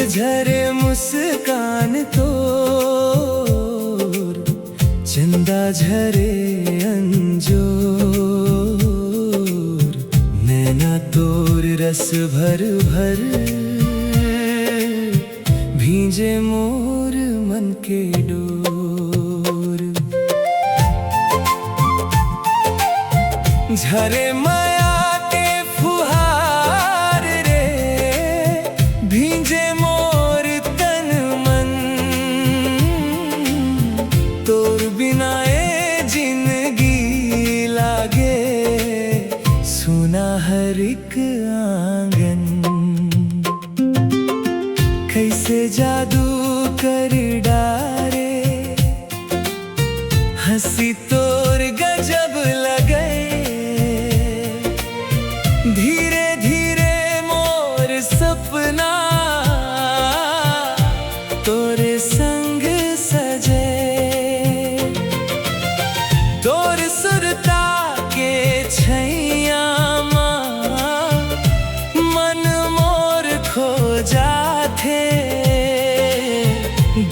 झरे मुस्कान तोर, चंदा झरे अंजोर, नैना तोर रस भर भर, भींजे मोर मन के डोर। झरे माया के फुहार रे, भींजे मोर तन मन, तोर बिना ए जिंदगी लागे सुना हर एक आंगन। कैसे जादू कर डारे, हंसी तोर गजब लगे, धीरे धीरे मोर सपना तोरे संग सजे। तोर सुरता के छैया माँ, मन मोर खो जाथे,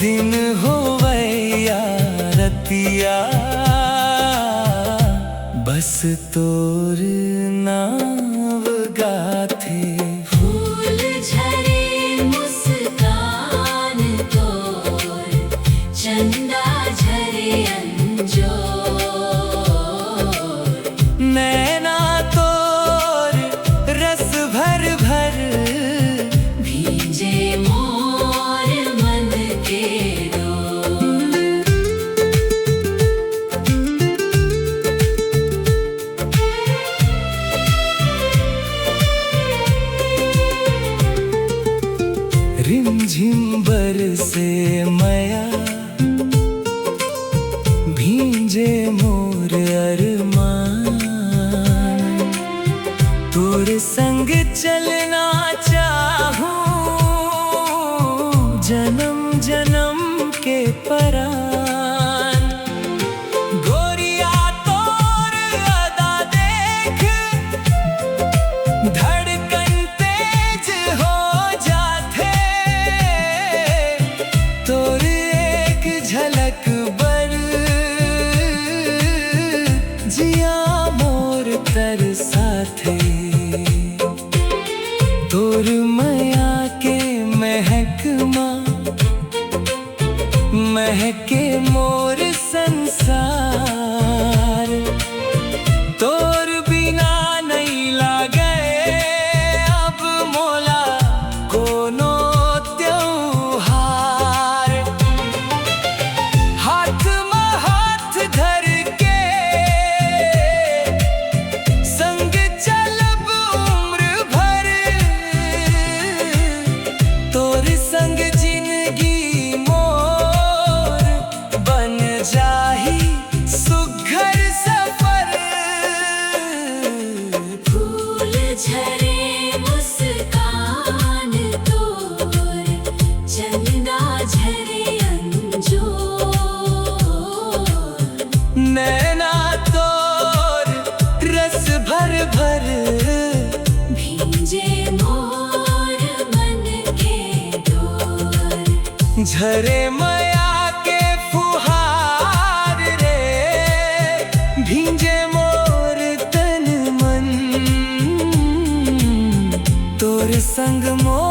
दिन होवैया रतिया, बस तोर नाव गाथे। फूल झरे मुस्कान तोर, चंदा झरे अंजोर, नैना तोर रस भर भर, भींजे मोर मन के डोर। रिमझिम बरसे मया, भींजे मोर अरमान, तोर संग चलना चाहूं जन्म जन्म के परान। गोरिया तोर अदा देख, धड़कन तेज हो जाथे, तोर एक झलक बर, जिया मोर तरसाथे। तोर माया के महकमा, महके मोर संसार, तोर बिना नहीं लागे अब मोला कोनो त्योहार। हाथ में हाथ धर के संग चलब उम्र भर, तोर संग जिंदगी मोर बन जाही सुघर सफर। फूल झरे मुस्कान तोर, चंदा झरे अंजोर, नैना तोर रस भर भर, भींजे मोर मन के डोर। झरे माया के फुहार रे, भींजे मोर तन मन, तोर संग मोर